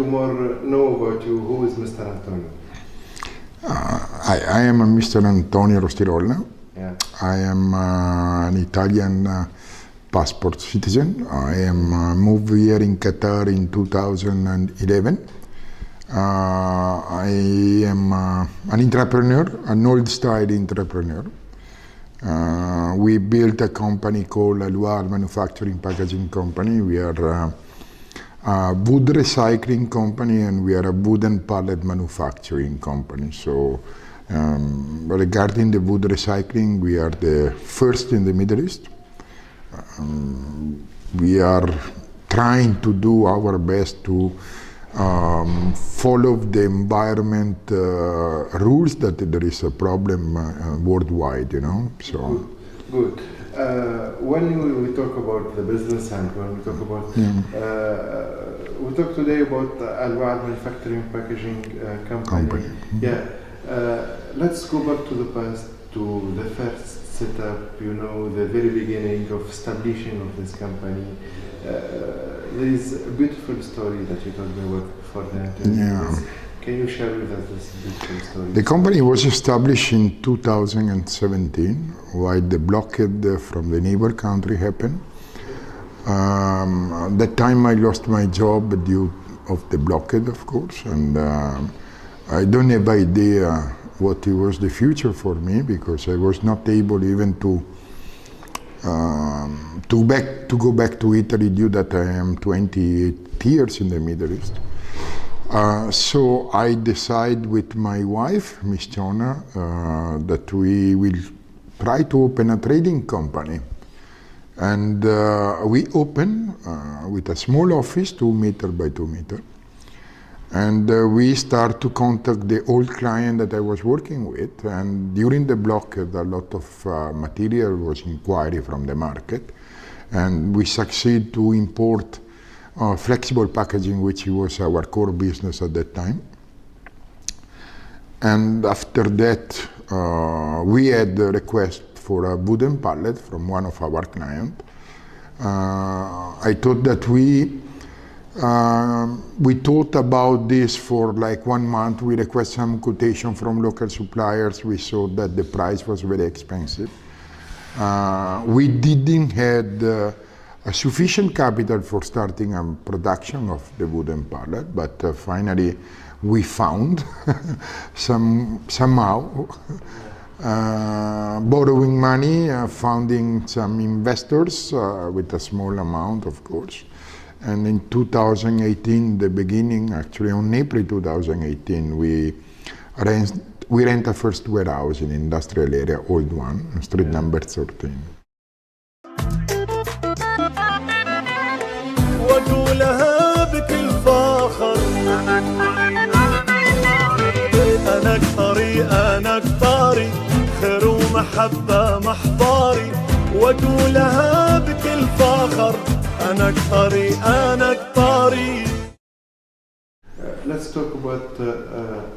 to more know about you. Who is Mr. Antonio? I am Mr. Antonio Rostirolla. Yeah. I am an Italian passport citizen. I am moved here in Qatar in 2011. I am an entrepreneur, an old-style entrepreneur. We built a company called AWMPACK Manufacturing Packaging Company. We are a wood recycling company, and we are a wooden pallet manufacturing company. So regarding the wood recycling, we are the first in the Middle East. We are trying to do our best to follow the environment rules, that there is a problem worldwide, you know. So good. When we talk about the business and when we talk about we talk today about AWMPACK Manufacturing Packaging Company. Yeah. Let's go back to the past, to the first setup, you know, the very beginning of establishing of this company. There is a beautiful story that you told me about for that. Yeah. Can you share with us this beautiful story? The company was established in 2017 while the blockade from the neighbor country happened. At that time I lost my job due of the blockade, of course, and I don't have idea what it was the future for me, because I was not able even to go back to Italy due that I am 28 years in the Middle East. So I decided with my wife, Miss Jona, that we will try to open a trading company. And we opened with a small office, 2 meters by 2 meters. And we start to contact the old client that I was working with. And during the blockade, a lot of material was inquiry from the market. And we succeed to import flexible packaging, which was our core business at that time. And after that, we had a request for a wooden pallet from one of our clients. I thought that we thought about this for like 1 month. We requested some quotation from local suppliers. We saw that the price was very expensive. We didn't have a sufficient capital for starting a production of the wooden pallet, but finally we found somehow borrowing money, finding some investors with a small amount, of course. And in 2018, the beginning, actually on April 2018, we rent a first warehouse in industrial area, old one, street number 13. وأقولها بكل فخر أنا كطري أنا كطاري خير ومحبة محضاري وأقولها بكل فخر أنا كطري أنا كطاري. Let's talk about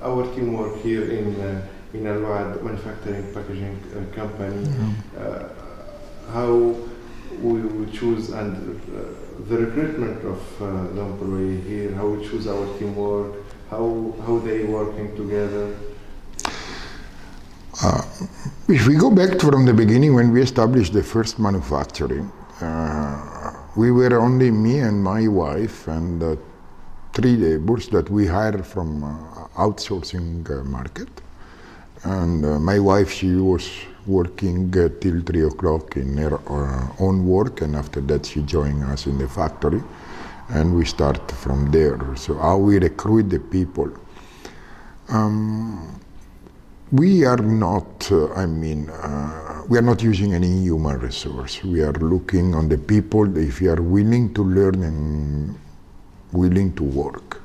our teamwork here in AWMPACK Manufacturing Packaging Company. How we choose and the recruitment of the employee here, how we choose our teamwork, how they working together. If we go back from the beginning, when we established the first manufacturing, we were only me and my wife and 3 laborers that we hired from outsourcing market. And my wife, she was working till 3 o'clock in her own work, and after that she joined us in the factory, and we start from there. So how we recruit the people. We are not, we are not using any human resource. We are looking on the people, if you are willing to learn and willing to work.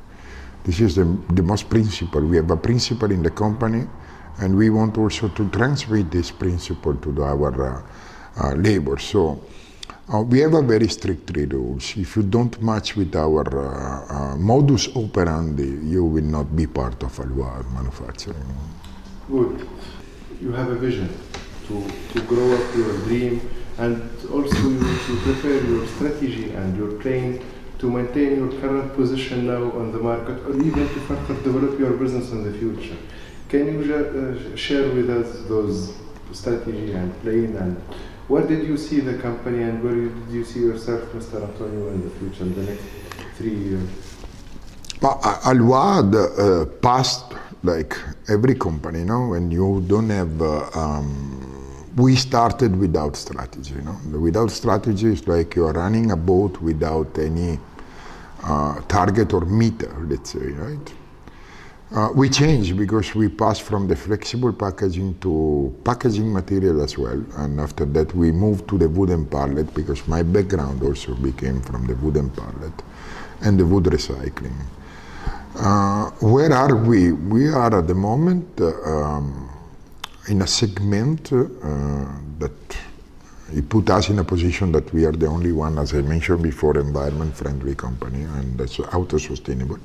This is the most principle. We have a principle in the company, and we want also to transmit this principle to our labor. So we have a very strict rules. If you don't match with our modus operandi, you will not be part of AWMPACK manufacturing. Good. You have a vision to grow up your dream, and also you prepare your strategy and your plan to maintain your current position now on the market, or even to further develop your business in the future. Can you share with us those strategy and plan, and where did you see the company, and where did you see yourself, Mr. Antonio, in the future, in the next 3 years? Al Wa'ad passed like every company, when you don't have, we started without strategy, Without strategy is like you are running a boat without any target or meter, let's say, right? We changed because we passed from the flexible packaging to packaging material as well, and after that we moved to the wooden pallet because my background also became from the wooden pallet and the wood recycling. Where are we? We are at the moment in a segment that it put us in a position that we are the only one, as I mentioned before, environment-friendly company, and that's auto-sustainable.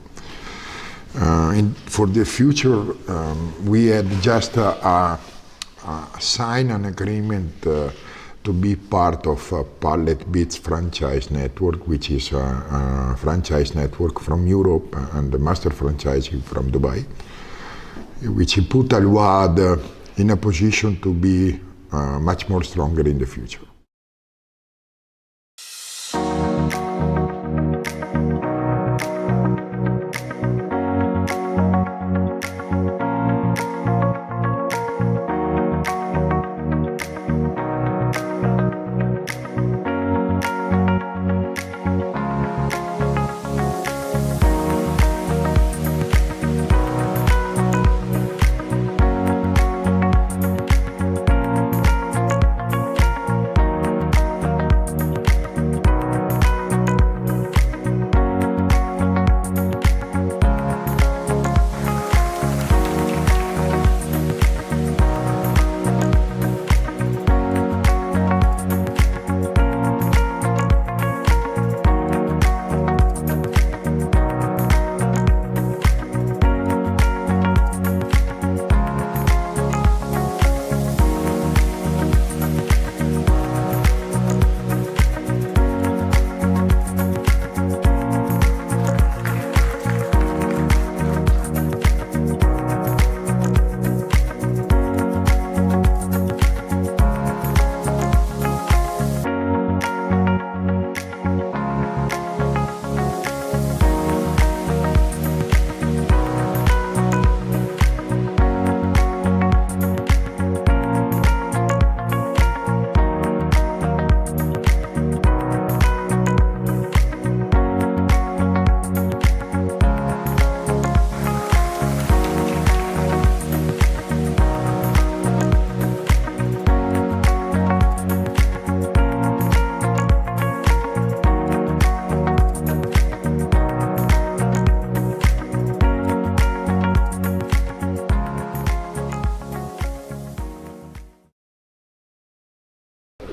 For the future, we had just signed an agreement to be part of a Pallet Beats franchise network, which is a franchise network from Europe and the master franchising from Dubai, which put Al Wa'ad in a position to be much more stronger in the future.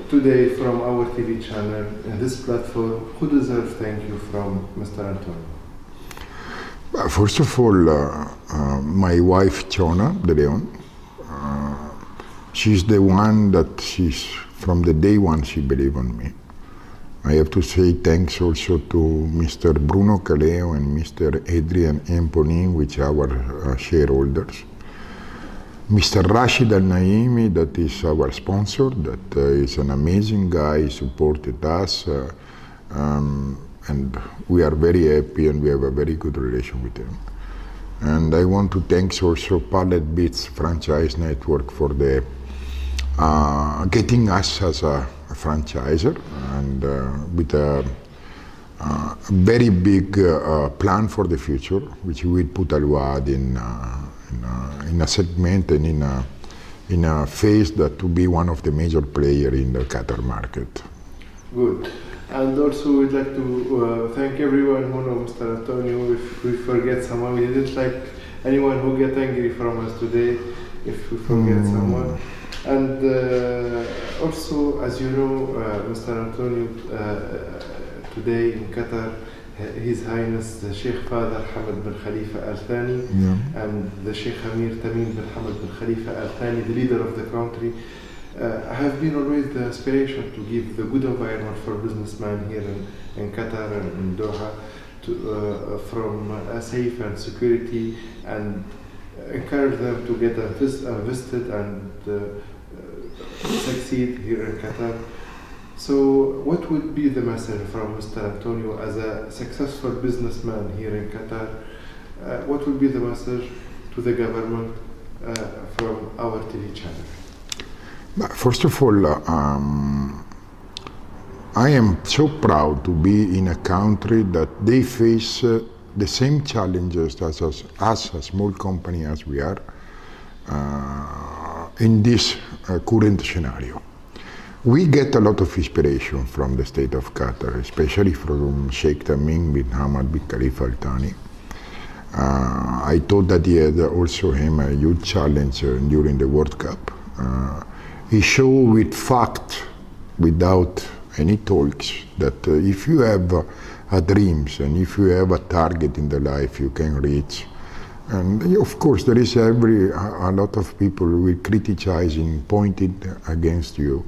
Today from our TV channel and this platform, who deserves thank you from Mr. Antonio? First of all, my wife Chona De Leon. She's the one that from the day one she believed on me. I have to say thanks also to Mr. Bruno Caleo and Mr. Adrian Emponin, which are our shareholders. Mr. Rashid Al Naimi, that is our sponsor, that is an amazing guy, he supported us, and we are very happy and we have a very good relation with him. And I want to thank also Pallet Beats franchise network for the getting us as a franchisor, and with a very big plan for the future, which will put Al Wa'ad in a segment and in a phase that to be one of the major players in the Qatar market. Good. And also we'd like to thank everyone who knows Mr. Antonio. If we forget someone, we didn't like anyone who get angry from us today if we forget someone. And also, as you know, Mr. Antonio, today in Qatar, His Highness the Sheikh Father Hamad bin Khalifa Al Thani and the Sheikh Amir Tamim bin Hamad bin Khalifa Al Thani, the leader of the country, I have been always the aspiration to give the good environment for businessmen here in Qatar and in Doha, from safe and security, and encourage them to get invested and succeed here in Qatar. So what would be the message from Mr. Antonio as a successful businessman here in Qatar? What would be the message to the government from our TV channel? First of all, I am so proud to be in a country that they face the same challenges as us, a small company as we are, in this current scenario. We get a lot of inspiration from the state of Qatar, especially from Sheikh Tamim bin Hamad bin Khalifa Al Thani. I thought that he had also him a huge challenge during the World Cup. He showed with fact, without any talks, that if you have dreams and if you have a target in the life, you can reach. And of course, there is a lot of people who will criticizing, pointing against you.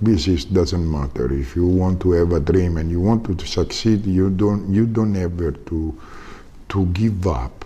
This doesn't matter. If you want to have a dream and you want to succeed, you don't ever to give up.